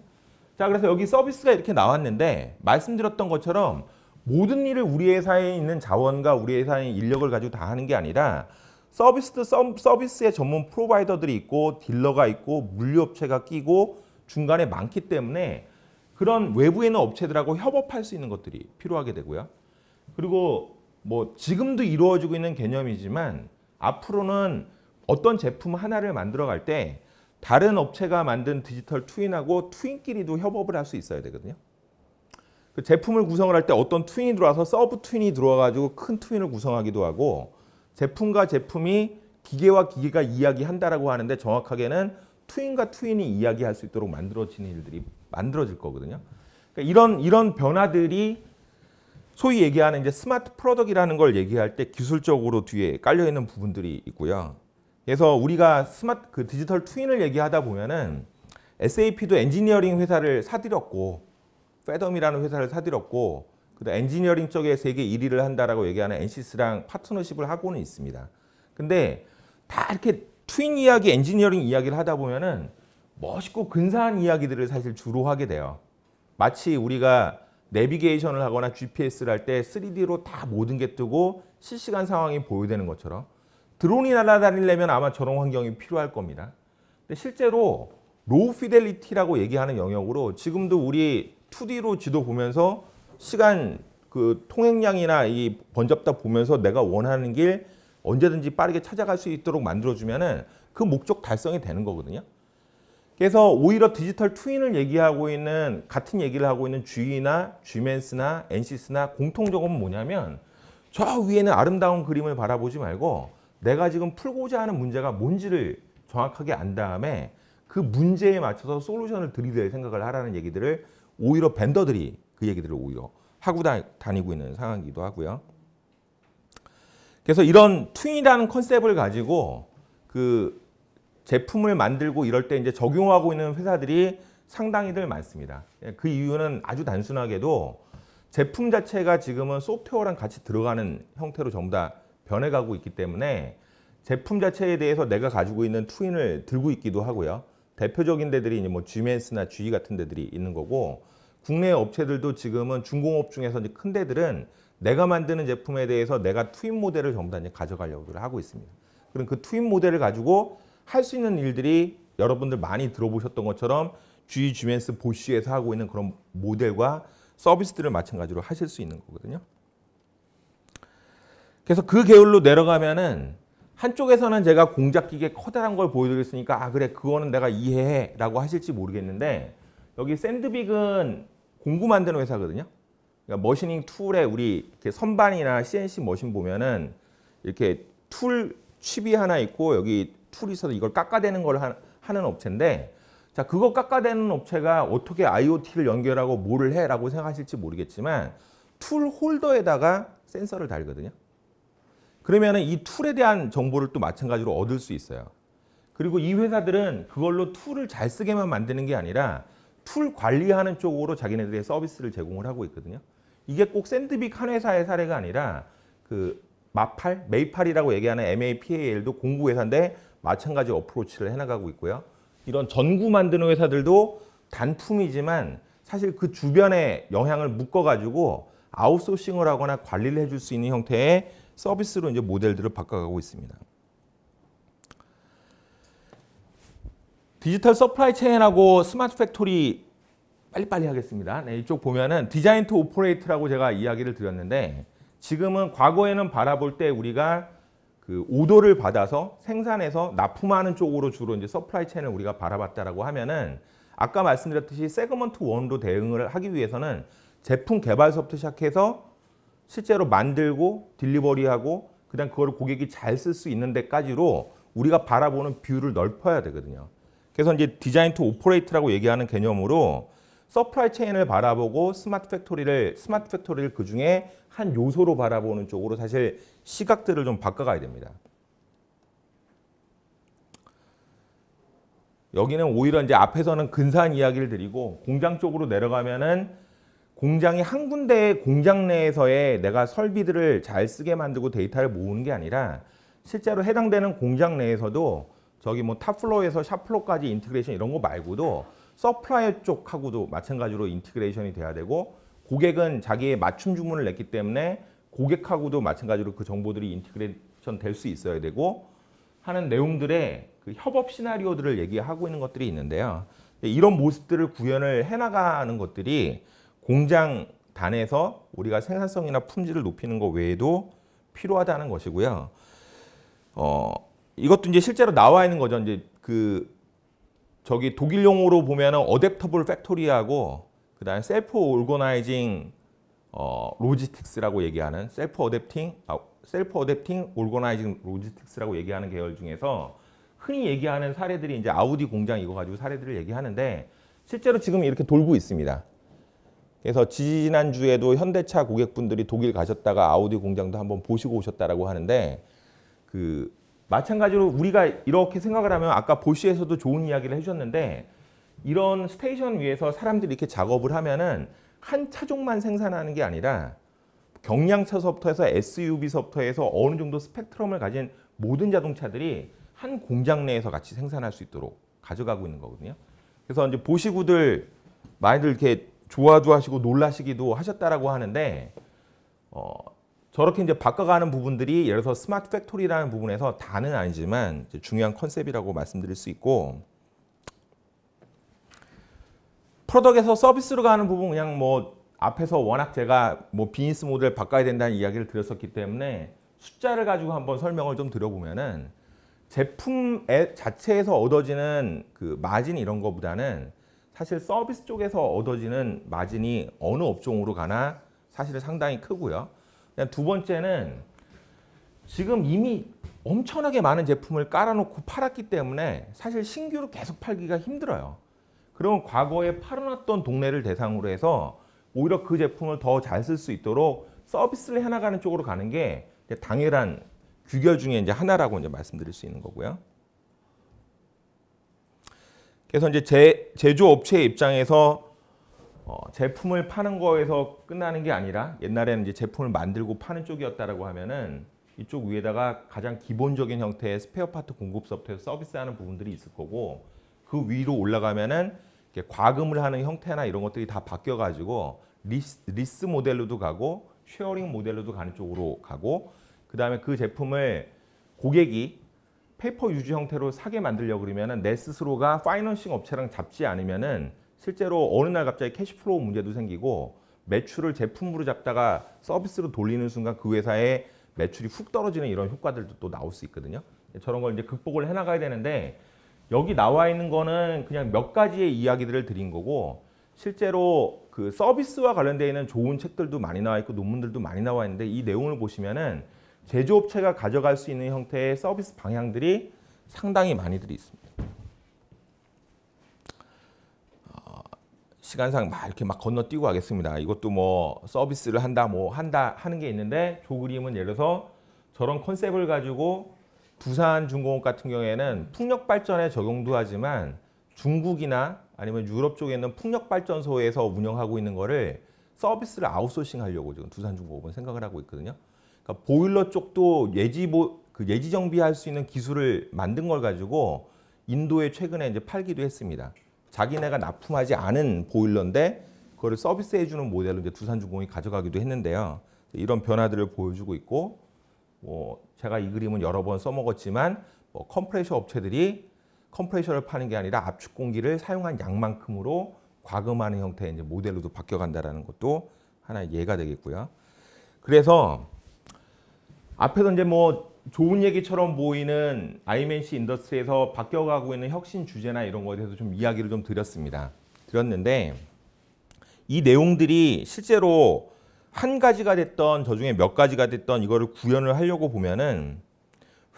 자, 그래서 여기 서비스가 이렇게 나왔는데 말씀드렸던 것처럼 모든 일을 우리 회사에 있는 자원과 우리 회사의 인력을 가지고 다 하는 게 아니라 서비스의 전문 프로바이더들이 있고 딜러가 있고 물류업체가 끼고 중간에 많기 때문에 그런 외부에 있는 업체들하고 협업할 수 있는 것들이 필요하게 되고요. 그리고 뭐 지금도 이루어지고 있는 개념이지만 앞으로는 어떤 제품 하나를 만들어 갈 때 다른 업체가 만든 디지털 트윈하고 트윈끼리도 협업을 할 수 있어야 되거든요. 그 제품을 구성을 할 때 어떤 트윈이 들어와서 서브 트윈이 들어와가지고 큰 트윈을 구성하기도 하고, 제품과 제품이 기계와 기계가 이야기한다라고 하는데 정확하게는 트윈과 트윈이 이야기할 수 있도록 만들어지는 일들이 만들어질 거거든요. 그러니까 이런 변화들이 소위 얘기하는 이제 스마트 프로덕트라는 걸 얘기할 때 기술적으로 뒤에 깔려 있는 부분들이 있고요. 그래서 우리가 그 디지털 트윈을 얘기하다 보면은 SAP도 엔지니어링 회사를 사들였고, 패덤이라는 회사를 사들였고, 그다음 엔지니어링 쪽에 세계 1위를 한다라고 얘기하는 엔시스랑 파트너십을 하고는 있습니다. 근데 다 이렇게 트윈 이야기, 엔지니어링 이야기를 하다 보면은 멋있고 근사한 이야기들을 사실 주로 하게 돼요. 마치 우리가 내비게이션을 하거나 GPS를 할 때 3D로 다 모든 게 뜨고 실시간 상황이 보여되는 것처럼 드론이 날아다니려면 아마 저런 환경이 필요할 겁니다. 근데 실제로 로우 피델리티라고 얘기하는 영역으로 지금도 우리 2D로 지도 보면서 시간 그 통행량이나 이 번잡다 보면서 내가 원하는 길 언제든지 빠르게 찾아갈 수 있도록 만들어주면은 그 목적 달성이 되는 거거든요. 그래서 오히려 디지털 트윈을 얘기하고 있는, 같은 얘기를 하고 있는 GE나 G맨스나 엔시스나 공통점은 뭐냐면 저 위에는 아름다운 그림을 바라보지 말고 내가 지금 풀고자 하는 문제가 뭔지를 정확하게 안 다음에 그 문제에 맞춰서 솔루션을 들이댈 생각을 하라는 얘기들을 오히려 벤더들이 그 얘기들을 오히려 하고 다니고 있는 상황이기도 하고요. 그래서 이런 트윈이라는 컨셉을 가지고 그 제품을 만들고 이럴 때 이제 적용하고 있는 회사들이 상당히들 많습니다. 그 이유는 아주 단순하게도 제품 자체가 지금은 소프트웨어랑 같이 들어가는 형태로 전부 다 변해가고 있기 때문에 제품 자체에 대해서 내가 가지고 있는 트윈을 들고 있기도 하고요. 대표적인 데들이 이제 뭐 G맨스나 GE 같은 데들이 있는 거고, 국내 업체들도 지금은 중공업 중에서 이제 큰 데들은 내가 만드는 제품에 대해서 내가 트윈 모델을 전부 다 이제 가져가려고 하고 있습니다. 그럼 그 트윈 모델을 가지고 할 수 있는 일들이 여러분들 많이 들어보셨던 것처럼 GE, G맨스, 보쉬에서 하고 있는 그런 모델과 서비스들을 마찬가지로 하실 수 있는 거거든요. 그래서 그 계열로 내려가면은 한쪽에서는 제가 공작기계 커다란 걸 보여드렸으니까 아 그래 그거는 내가 이해해 라고 하실지 모르겠는데, 여기 샌드빅은 공구 만드는 회사거든요. 그러니까 머시닝 툴에 우리 이렇게 선반이나 CNC 머신 보면은 이렇게 툴 칩이 하나 있고 여기 툴이 있어서 이걸 깎아대는 걸 하는 업체인데, 자 그거 깎아대는 업체가 어떻게 IoT를 연결하고 뭐를 해라고 생각하실지 모르겠지만 툴 홀더에다가 센서를 달거든요. 그러면은 이 툴에 대한 정보를 또 마찬가지로 얻을 수 있어요. 그리고 이 회사들은 그걸로 툴을 잘 쓰게만 만드는 게 아니라 툴 관리하는 쪽으로 자기네들의 서비스를 제공을 하고 있거든요. 이게 꼭 샌드빅 한 회사의 사례가 아니라 그 메이팔이라고 얘기하는 MAPAL도 공구 회사인데 마찬가지 어프로치를 해나가고 있고요. 이런 전구 만드는 회사들도 단품이지만 사실 그 주변에 영향을 묶어가지고 아웃소싱을 하거나 관리를 해줄 수 있는 형태의 서비스로 이제 모델들을 바꿔가고 있습니다. 디지털 서플라이 체인하고 스마트 팩토리 빨리빨리 하겠습니다. 네, 이쪽 보면은 디자인 투 오퍼레이트라고 제가 이야기를 드렸는데, 지금은 과거에는 바라볼 때 우리가 그 오더를 받아서 생산해서 납품하는 쪽으로 주로 이제 서플라이 체인을 우리가 바라봤다라고 하면은 아까 말씀드렸듯이 세그먼트 1로 대응을 하기 위해서는 제품 개발서부터 시작해서 실제로 만들고 딜리버리하고 그다음 그거를 고객이 잘 쓸 수 있는 데까지로 우리가 바라보는 뷰를 넓혀야 되거든요. 그래서 이제 디자인 투 오퍼레이트라고 얘기하는 개념으로 서플라이 체인을 바라보고 스마트 팩토리를 그 중에 한 요소로 바라보는 쪽으로 사실 시각들을 좀 바꿔가야 됩니다. 여기는 오히려 이제 앞에서는 근사한 이야기를 드리고 공장 쪽으로 내려가면은 공장이 한 군데의 공장 내에서의 내가 설비들을 잘 쓰게 만들고 데이터를 모으는 게 아니라 실제로 해당되는 공장 내에서도 저기 뭐 탑플로어에서 샵플로어까지 인티그레이션 이런 거 말고도 서플라이어 쪽하고도 마찬가지로 인티그레이션이 돼야 되고 고객은 자기의 맞춤 주문을 냈기 때문에 고객하고도 마찬가지로 그 정보들이 인티그레이션 될 수 있어야 되고 하는 내용들의 그 협업 시나리오들을 얘기하고 있는 것들이 있는데요. 이런 모습들을 구현을 해나가는 것들이 공장 단에서 우리가 생산성이나 품질을 높이는 것 외에도 필요하다는 것이고요. 이것도 이제 실제로 나와 있는 거죠. 이제 저기 독일 용어로 보면은 어댑터블 팩토리하고 그다음에 셀프 오거나이징 로지스틱스라고 얘기하는 셀프 어댑팅 오거나이징 로지스틱스라고 얘기하는 계열 중에서 흔히 얘기하는 사례들이 이제 아우디 공장 이거 가지고 사례들을 얘기하는데 실제로 지금 이렇게 돌고 있습니다. 그래서 지난주에도 현대차 고객분들이 독일 가셨다가 아우디 공장도 한번 보시고 오셨다라고 하는데 마찬가지로 우리가 이렇게 생각을 하면 아까 보쉬에서도 좋은 이야기를 해주셨는데 이런 스테이션 위에서 사람들이 이렇게 작업을 하면은 한 차종만 생산하는 게 아니라 경량차서부터 해서 SUV서부터 해서 어느 정도 스펙트럼을 가진 모든 자동차들이 한 공장 내에서 같이 생산할 수 있도록 가져가고 있는 거거든요. 그래서 이제 보시고들 많이들 이렇게 좋아도 하시고 놀라시기도 하셨다라고 하는데 저렇게 이제 바꿔가는 부분들이 예를 들어서 스마트 팩토리라는 부분에서 다는 아니지만 이제 중요한 컨셉이라고 말씀드릴 수 있고 프로덕트에서 서비스로 가는 부분 그냥 뭐 앞에서 워낙 제가 뭐 비즈니스 모델 바꿔야 된다는 이야기를 드렸었기 때문에 숫자를 가지고 한번 설명을 좀 드려보면은 제품 자체에서 얻어지는 그 마진 이런 거보다는 사실 서비스 쪽에서 얻어지는 마진이 어느 업종으로 가나 사실은 상당히 크고요. 두 번째는 지금 이미 엄청나게 많은 제품을 깔아놓고 팔았기 때문에 사실 신규로 계속 팔기가 힘들어요. 그러면 과거에 팔아놨던 동네를 대상으로 해서 오히려 그 제품을 더 잘 쓸 수 있도록 서비스를 해나가는 쪽으로 가는 게 당연한 규결 중에 이제 하나라고 이제 말씀드릴 수 있는 거고요. 그래서 이제 제조업체의 입장에서 제품을 파는 거에서 끝나는 게 아니라 옛날에는 이제 제품을 만들고 파는 쪽이었다라고 하면은 이쪽 위에다가 가장 기본적인 형태의 스페어 파트 공급서부터 해서 서비스하는 부분들이 있을 거고 그 위로 올라가면은 이렇게 과금을 하는 형태나 이런 것들이 다 바뀌어가지고 리스 모델로도 가고 쉐어링 모델로도 가는 쪽으로 가고 그 다음에 그 제품을 고객이 페이퍼 유지 형태로 사게 만들려고 그러면은 내 스스로가 파이낸싱 업체랑 잡지 않으면은 실제로 어느 날 갑자기 캐시플로우 문제도 생기고 매출을 제품으로 잡다가 서비스로 돌리는 순간 그 회사의 매출이 훅 떨어지는 이런 효과들도 또 나올 수 있거든요. 저런 걸 이제 극복을 해나가야 되는데 여기 나와 있는 거는 그냥 몇 가지의 이야기들을 드린 거고 실제로 그 서비스와 관련되어 있는 좋은 책들도 많이 나와 있고 논문들도 많이 나와 있는데 이 내용을 보시면은 제조업체가 가져갈 수 있는 형태의 서비스 방향들이 상당히 많이들이 있습니다. 시간상 이렇게 막 건너뛰고 가겠습니다. 이것도 뭐 서비스를 한다 하는 게 있는데 조그림은 예를 들어서 저런 컨셉을 가지고 두산중공업 같은 경우에는 풍력 발전에 적용도 하지만 중국이나 아니면 유럽 쪽에 있는 풍력 발전소에서 운영하고 있는 거를 서비스를 아웃소싱 하려고 지금 두산중공업은 생각을 하고 있거든요. 그러니까 보일러 쪽도 예지 정비할 수 있는 기술을 만든 걸 가지고 인도에 최근에 이제 팔기도 했습니다. 자기네가 납품하지 않은 보일러인데 그거를 서비스해주는 모델로 이제 두산중공업이 가져가기도 했는데요. 이런 변화들을 보여주고 있고, 뭐 제가 이 그림은 여러 번 써먹었지만 뭐 컴프레셔 업체들이 컴프레셔를 파는 게 아니라 압축 공기를 사용한 양만큼으로 과금하는 형태의 이제 모델로도 바뀌어간다라는 것도 하나의 예가 되겠고요. 그래서 앞에서 이제 뭐 좋은 얘기처럼 보이는 IMC 인더스트리에서 바뀌어가고 있는 혁신 주제나 이런 거에 대해서 좀 이야기를 좀 드렸는데 이 내용들이 실제로 한 가지가 됐던 저 중에 몇 가지가 됐던 이거를 구현을 하려고 보면은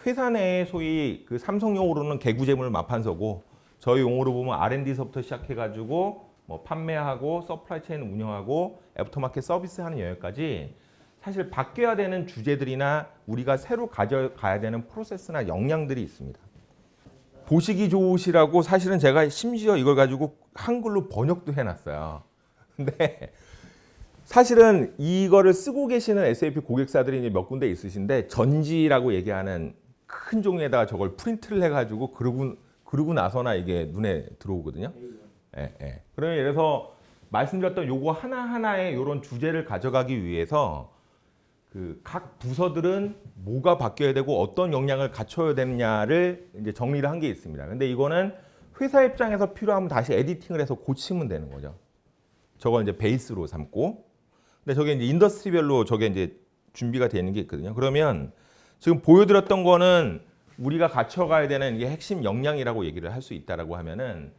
회사 내에 소위 그 삼성 용어로는 개구재물 마판서고 저희 용어로 보면 R&D서부터 시작해가지고 뭐 판매하고 서플라이 체인 운영하고 애프터마켓 서비스하는 영역까지 사실 바뀌어야 되는 주제들이나 우리가 새로 가져가야 되는 프로세스나 역량들이 있습니다. 보시기 좋으시라고 사실은 제가 심지어 이걸 가지고 한글로 번역도 해놨어요. 근데 사실은 이거를 쓰고 계시는 SAP 고객사들이 이제 몇 군데 있으신데 전지라고 얘기하는 큰 종이에다가 저걸 프린트를 해가지고 그러고 나서나 이게 눈에 들어오거든요. 예, 예. 그러면 예를 들어서 말씀드렸던 요거 하나하나의 이런 주제를 가져가기 위해서 그 각 부서들은 뭐가 바뀌어야 되고 어떤 역량을 갖춰야 되느냐를 이제 정리를 한 게 있습니다. 근데 이거는 회사 입장에서 필요하면 다시 에디팅을 해서 고치면 되는 거죠. 저걸 이제 베이스로 삼고. 근데 저게 이제 인더스트리별로 저게 이제 준비가 되는 게 있거든요. 그러면 지금 보여드렸던 거는 우리가 갖춰가야 되는 이게 핵심 역량이라고 얘기를 할 수 있다라고 하면은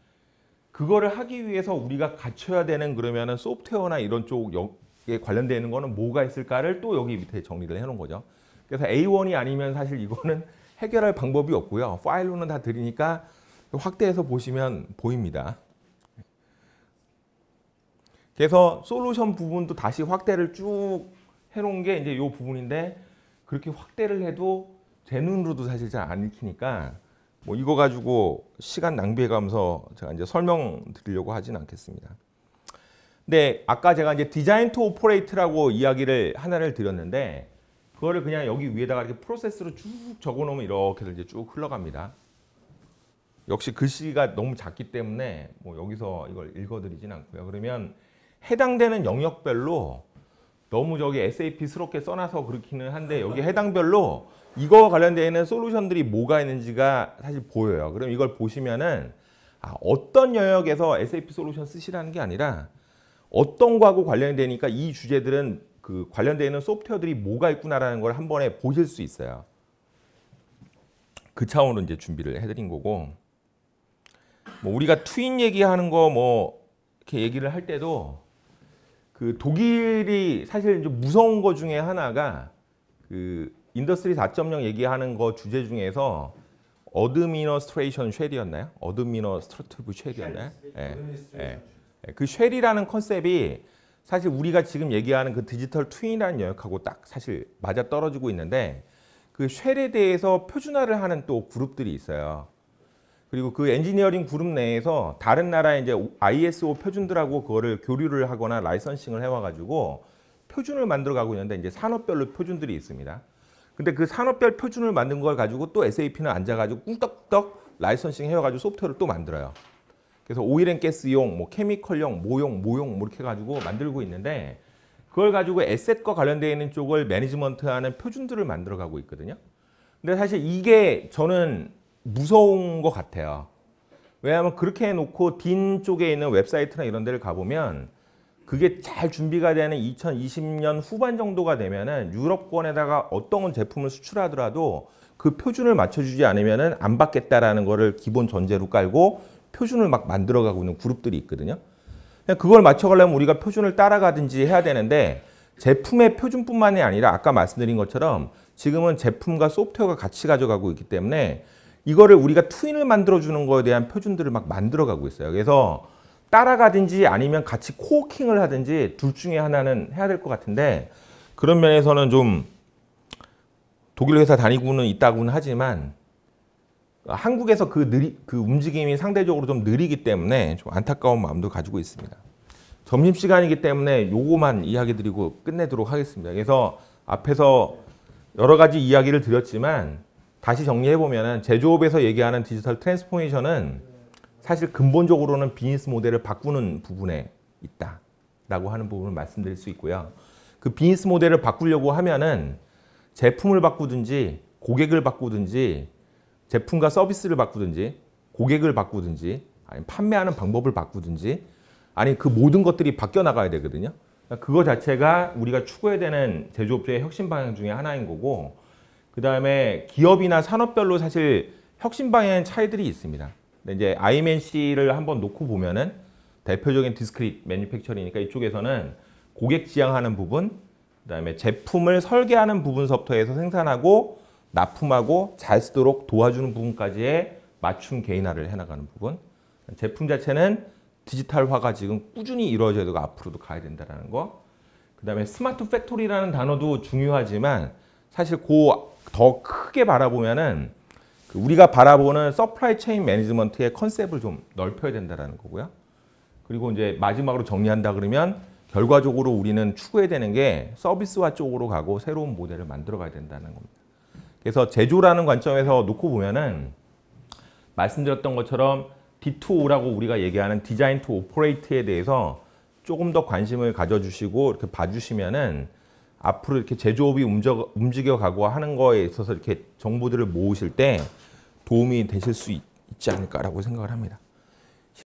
그거를 하기 위해서 우리가 갖춰야 되는 그러면은 소프트웨어나 이런 쪽에 관련되어 있는 거는 뭐가 있을까를 또 여기 밑에 정리를 해놓은 거죠. 그래서 A1이 아니면 사실 이거는 해결할 방법이 없고요. 파일로는 다 드리니까 확대해서 보시면 보입니다. 그래서 솔루션 부분도 다시 확대를 쭉 해놓은 게 이제 이 부분인데 그렇게 확대를 해도 제 눈으로도 사실 잘 안 읽히니까 뭐 이거 가지고 시간 낭비해가면서 제가 이제 설명드리려고 하진 않겠습니다. 근데 아까 제가 이제 디자인 투 오퍼레이트라고 이야기를 하나를 드렸는데 그거를 그냥 여기 위에다가 이렇게 프로세스로 쭉 적어놓으면 이렇게 이제 쭉 흘러갑니다. 역시 글씨가 너무 작기 때문에 뭐 여기서 이걸 읽어드리진 않고요. 그러면 해당되는 영역별로 너무 저기 SAP스럽게 써놔서 그렇기는 한데 여기 해당별로 이거와 관련되어 있는 솔루션들이 뭐가 있는지가 사실 보여요. 그럼 이걸 보시면은 어떤 영역에서 SAP 솔루션 쓰시라는 게 아니라 어떤 거하고 관련이 되니까 이 주제들은 그 관련되어 있는 소프트웨어들이 뭐가 있구나라는 걸 한 번에 보실 수 있어요. 그 차원으로 이제 준비를 해드린 거고 뭐 우리가 트윈 얘기하는 거 뭐 이렇게 얘기를 할 때도 그 독일이 사실 이제 무서운 거 중에 하나가 그 인더스트리 4.0 얘기하는 거 주제 중에서 어드미너스트레이션 쉘이었나요? 어드미너스트러티브 쉘이었나요? 예. 예. 그 쉘이라는 컨셉이 사실 우리가 지금 얘기하는 그 디지털 트윈이라는 영역하고 딱 사실 맞아 떨어지고 있는데 그 쉘에 대해서 표준화를 하는 또 그룹들이 있어요. 그리고 그 엔지니어링 그룹 내에서 다른 나라의 이제 ISO 표준들하고 그거를 교류를 하거나 라이선싱을 해와가지고 표준을 만들어가고 있는데 이제 산업별로 표준들이 있습니다. 근데 그 산업별 표준을 만든 걸 가지고 또 SAP는 앉아가지고 꿀떡떡 라이선싱 해와가지고 소프트웨어를 또 만들어요. 그래서 오일앤가스용, 뭐 케미컬용, 모용 뭐 이렇게 해가지고 만들고 있는데 그걸 가지고 에셋과 관련되어 있는 쪽을 매니지먼트하는 표준들을 만들어가고 있거든요. 근데 사실 이게 저는 무서운 것 같아요. 왜냐하면 그렇게 해놓고 딘 쪽에 있는 웹사이트나 이런 데를 가보면 그게 잘 준비가 되는 2020년 후반 정도가 되면은 유럽권에다가 어떤 제품을 수출하더라도 그 표준을 맞춰주지 않으면은 안 받겠다라는 거를 기본 전제로 깔고 표준을 막 만들어가고 있는 그룹들이 있거든요. 그걸 맞춰가려면 우리가 표준을 따라가든지 해야 되는데 제품의 표준뿐만이 아니라 아까 말씀드린 것처럼 지금은 제품과 소프트웨어가 같이 가져가고 있기 때문에 이거를 우리가 트윈을 만들어주는 거에 대한 표준들을 막 만들어가고 있어요. 그래서 따라가든지 아니면 같이 코워킹을 하든지 둘 중에 하나는 해야 될 것 같은데 그런 면에서는 좀 독일 회사 다니고는 있다고는 하지만 한국에서 그 움직임이 상대적으로 좀 느리기 때문에 좀 안타까운 마음도 가지고 있습니다. 점심시간이기 때문에 요거만 이야기 드리고 끝내도록 하겠습니다. 그래서 앞에서 여러 가지 이야기를 드렸지만 다시 정리해보면 제조업에서 얘기하는 디지털 트랜스포메이션은 사실 근본적으로는 비즈니스 모델을 바꾸는 부분에 있다라고 하는 부분을 말씀드릴 수 있고요. 그 비즈니스 모델을 바꾸려고 하면은 제품을 바꾸든지 고객을 바꾸든지 제품과 서비스를 바꾸든지 고객을 바꾸든지 아니면 판매하는 방법을 바꾸든지 아니 그 모든 것들이 바뀌어 나가야 되거든요. 그거 자체가 우리가 추구해야 되는 제조업체의 혁신 방향 중에 하나인 거고 그다음에 기업이나 산업별로 사실 혁신 방향의 차이들이 있습니다. 근데 이제 IMNC를 한번 놓고 보면은 대표적인 디스크릿 매니팩처리니까 이쪽에서는 고객 지향하는 부분, 그다음에 제품을 설계하는 부분서부터 해서 생산하고 납품하고 잘 쓰도록 도와주는 부분까지의 맞춤 개인화를 해나가는 부분. 제품 자체는 디지털화가 지금 꾸준히 이루어져야 되고 앞으로도 가야 된다는 거. 그다음에 스마트 팩토리라는 단어도 중요하지만 사실 더 크게 바라보면은 우리가 바라보는 서플라이 체인 매니지먼트의 컨셉을 좀 넓혀야 된다는 거고요. 그리고 이제 마지막으로 정리한다 그러면 결과적으로 우리는 추구해야 되는 게 서비스화 쪽으로 가고 새로운 모델을 만들어 가야 된다는 겁니다. 그래서 제조라는 관점에서 놓고 보면은 말씀드렸던 것처럼 D2O라고 우리가 얘기하는 디자인 투 오퍼레이트에 대해서 조금 더 관심을 가져주시고 이렇게 봐주시면은 앞으로 이렇게 제조업이 움직여 가고 하는 거에 있어서 이렇게 정보들을 모으실 때 도움이 되실 수 있지 않을까라고 생각을 합니다.